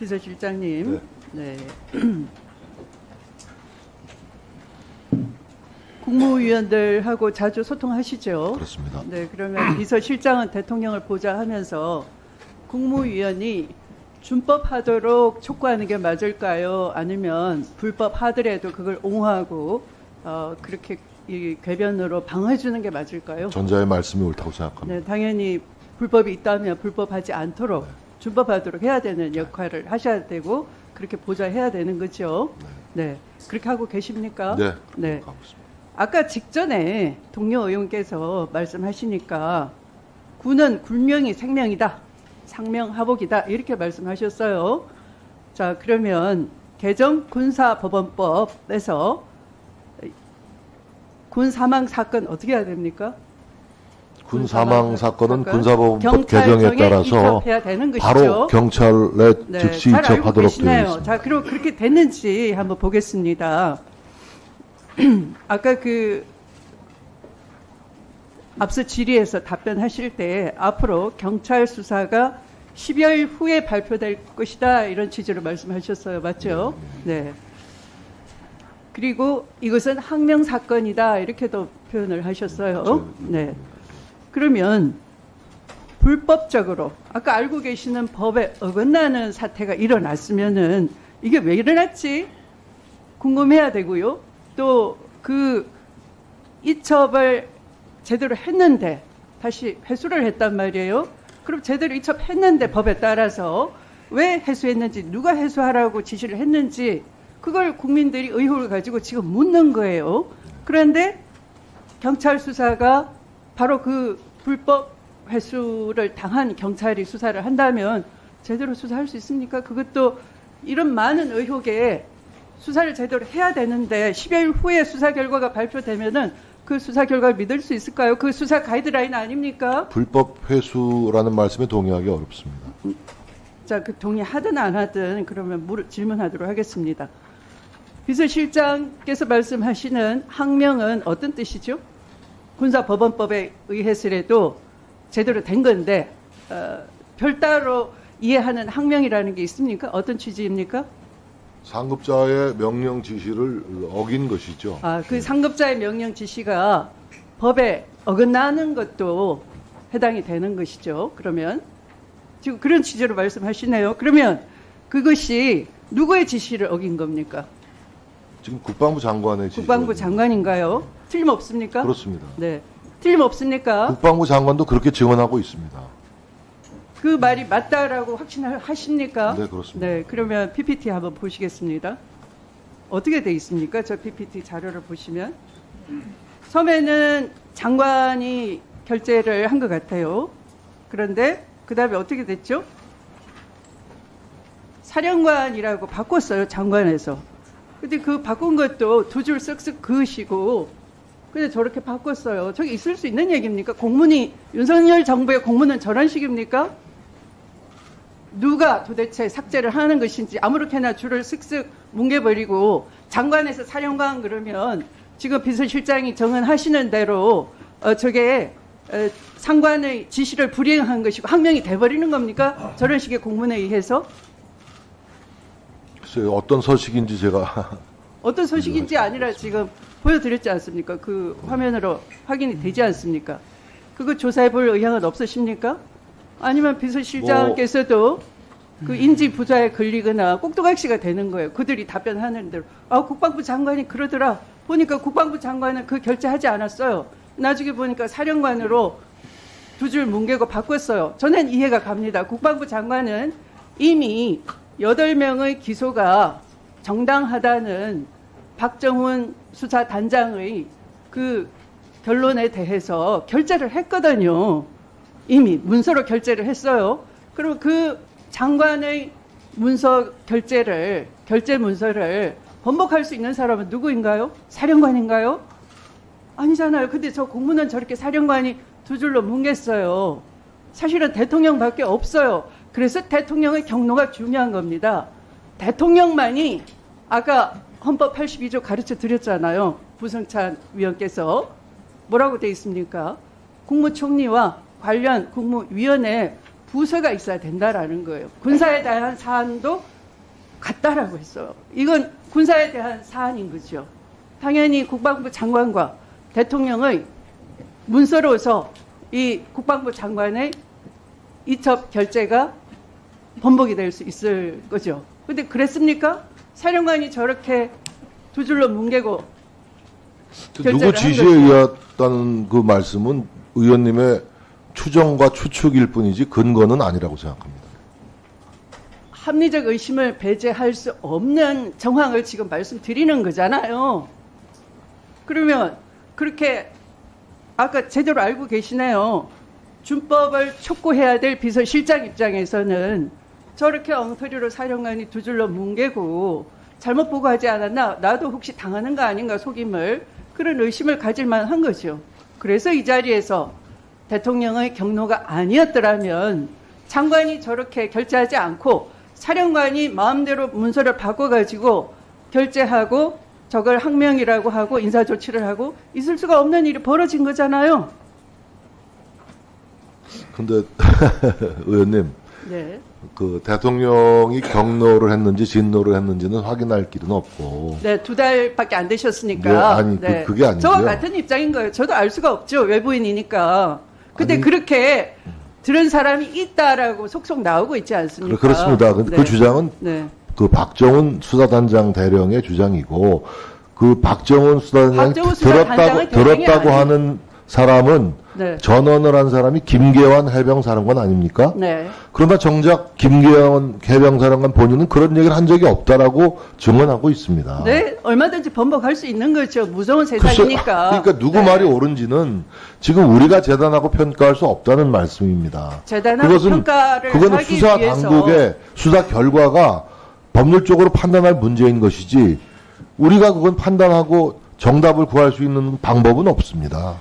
비서실장님. 네. 국무위원들하고 자주 소통하시죠? 그렇습니다. 네, 그러면 비서실장은 대통령을 보좌하면서 국무위원이 준법하도록 촉구하는 게 맞을까요? 아니면 불법하더라도 그걸 옹호하고 그렇게 이 궤변으로 방어해주는 게 맞을까요? 전자의 말씀이 옳다고 생각합니다. 네, 당연히 불법이 있다면 불법하지 않도록 준법하도록 해야 되는 역할을 하셔야 되고 그렇게 보좌해야 되는 거죠. 네, 그렇게 하고 계십니까? 네, 네. 하고 있습니다. 아까 직전에 동료 의원께서 말씀하시니까 군은 굴명이 생명이다, 상명하복이다 이렇게 말씀하셨어요. 자, 그러면 개정 군사법원법에서 군 사망 사건 어떻게 해야 됩니까? 군 사망 사건은 군사법원법 경찰청에 개정에 따라서 이첩해야 되는 것이죠. 바로 경찰에 네, 즉시 잘 알고 이첩하도록 되어 계시네요. 있습니다. 자, 그럼 그렇게 됐는지 한번 보겠습니다. 아까 앞서 질의에서 답변하실 때 앞으로 경찰 수사가 10여일 후에 발표될 것이다 이런 취지로 말씀하셨어요. 맞죠? 네. 그리고 이것은 항명 사건이다 이렇게도 표현을 하셨어요. 네. 그러면 불법적으로 아까 알고 계시는 법에 어긋나는 사태가 일어났으면은 이게 왜 일어났지? 궁금해야 되고요. 또 그 이첩을 제대로 했는데 다시 회수를 했단 말이에요. 그럼 제대로 이첩했는데 법에 따라서 왜 회수했는지 누가 회수하라고 지시를 했는지 그걸 국민들이 의혹을 가지고 지금 묻는 거예요. 그런데 경찰 수사가 바로 그 불법 회수를 당한 경찰이 수사를 한다면 제대로 수사할 수 있습니까? 그것도 이런 많은 의혹에 수사를 제대로 해야 되는데 10여일 후에 수사 결과가 발표되면은 그 수사 결과를 믿을 수 있을까요? 그 수사 가이드라인 아닙니까? 불법 회수라는 말씀에 동의하기 어렵습니다. 자, 그 동의하든 안 하든 그러면 질문하도록 하겠습니다. 비서실장께서 말씀하시는 항명은 어떤 뜻이죠? 군사법원법에 의해서라도 제대로 된 건데 별따로 이해하는 항명이라는 게 있습니까? 어떤 취지입니까? 상급자의 명령 지시를 어긴 것이죠. 아, 그 상급자의 명령 지시가 법에 어긋나는 것도 해당이 되는 것이죠. 그러면 지금 그런 취지로 말씀하시네요. 그러면 그것이 누구의 지시를 어긴 겁니까? 지금 국방부 장관의 지시. 국방부 장관인가요? 틀림없습니까? 그렇습니다. 네. 틀림없습니까? 국방부 장관도 그렇게 증언하고 있습니다. 그 말이 맞다라고 확신하십니까? 네, 그렇습니다. 네, 그러면 PPT 한번 보시겠습니다. 어떻게 돼 있습니까? 저 PPT 자료를 보시면 처음에는 장관이 결재를 한 것 같아요. 그런데 그 다음에 어떻게 됐죠? 사령관이라고 바꿨어요, 장관에서. 근데 그 바꾼 것도 두 줄 쓱쓱 그으시고 근데 저렇게 바꿨어요. 저게 있을 수 있는 얘기입니까? 공문이 윤석열 정부의 공문은 저런 식입니까? 누가 도대체 삭제를 하는 것인지 아무렇게나 줄을 쓱쓱 뭉개버리고 장관에서 사령관 그러면 지금 비서실장이 정언하시는 대로 저게 상관의 지시를 불이행한 것이고 항명이 돼버리는 겁니까? 저런 식의 공문에 의해서? 글쎄요, 어떤 서식인지 제가 어떤 소식인지 아니라 지금 보여드렸지 않습니까? 그 화면으로 확인이 되지 않습니까? 그거 조사해볼 의향은 없으십니까? 아니면 비서실장께서도 그 인지 부자에 걸리거나 꼭두각시가 되는 거예요. 그들이 답변하는 대로. 아, 국방부 장관이 그러더라. 보니까 국방부 장관은 그 결재하지 않았어요. 나중에 보니까 사령관으로 두 줄 뭉개고 바꿨어요. 저는 이해가 갑니다. 국방부 장관은 이미 8명의 기소가 정당하다는 박정훈 수사단장의 그 결론에 대해서 결재를 했거든요. 이미 문서로 결재를 했어요. 그리고 그 장관의 문서 결재 문서를 번복할 수 있는 사람은 누구인가요? 사령관인가요? 아니잖아요. 근데 저 공문은 저렇게 사령관이 두 줄로 뭉갰어요. 사실은 대통령밖에 없어요. 그래서 대통령의 경로가 중요한 겁니다. 대통령만이 아까 헌법 82조 가르쳐 드렸잖아요. 부성찬 위원께서. 뭐라고 돼 있습니까? 국무총리와 관련 국무위원회 부서가 있어야 된다라는 거예요. 군사에 대한 사안도 맞다라고 했어요. 이건 군사에 대한 사안인 거죠. 당연히 국방부 장관과 대통령의 문서로서 이 국방부 장관의 이첩 결재가 번복이 될 수 있을 거죠. 근데 그랬습니까? 사령관이 저렇게 두 줄로 뭉개고 누구 결재를 지시에 한 거죠. 의했다는 그 말씀은 의원님의 추정과 추측일 뿐이지 근거는 아니라고 생각합니다. 합리적 의심을 배제할 수 없는 정황을 지금 말씀드리는 거잖아요. 그러면 그렇게 아까 제대로 알고 계시네요. 준법을 촉구해야 될 비서실장 입장에서는 저렇게 엉터리로 사령관이 두 줄로 뭉개고 잘못 보고하지 않았나? 나도 혹시 당하는 거 아닌가 속임을 그런 의심을 가질 만한 거죠. 그래서 이 자리에서 대통령의 경로가 아니었더라면 장관이 저렇게 결재하지 않고 사령관이 마음대로 문서를 바꿔가지고 결재하고 저걸 항명이라고 하고 인사조치를 하고 있을 수가 없는 일이 벌어진 거잖아요. 근데 의원님, 네. 그 대통령이 경로를 했는지 진노를 했는지는 확인할 길은 없고. 네, 2달밖에 안 되셨으니까. 네, 아니, 그게 아니고요. 저와 같은 입장인 거예요. 저도 알 수가 없죠. 외부인이니까. 근데 아니, 그렇게 들은 사람이 있다라고 속속 나오고 있지 않습니까? 그렇습니다. 근데 네. 그 주장은 네. 그 박정훈 수사단장 대령의 주장이고, 그 박정훈 수사단장이 박정훈 수사단장의 대령이 들었다고 아니- 하는 사람은 네. 전언을 한 사람이 김계환 해병사령관 아닙니까? 네. 그러나 정작 김계환 해병사령관 본인은 그런 얘기를 한 적이 없다라고 증언하고 있습니다. 네, 얼마든지 번복할 수 있는 거죠. 무서운 글쎄, 세상이니까. 그러니까 누구 네. 말이 옳은지는 지금 우리가 재단하고 평가할 수 없다는 말씀입니다. 재단하고 평가를 그거는 하기 수사 위해서 당국의 수사 결과가 법률적으로 판단할 문제인 것이지 우리가 그건 판단하고 정답을 구할 수 있는 방법은 없습니다.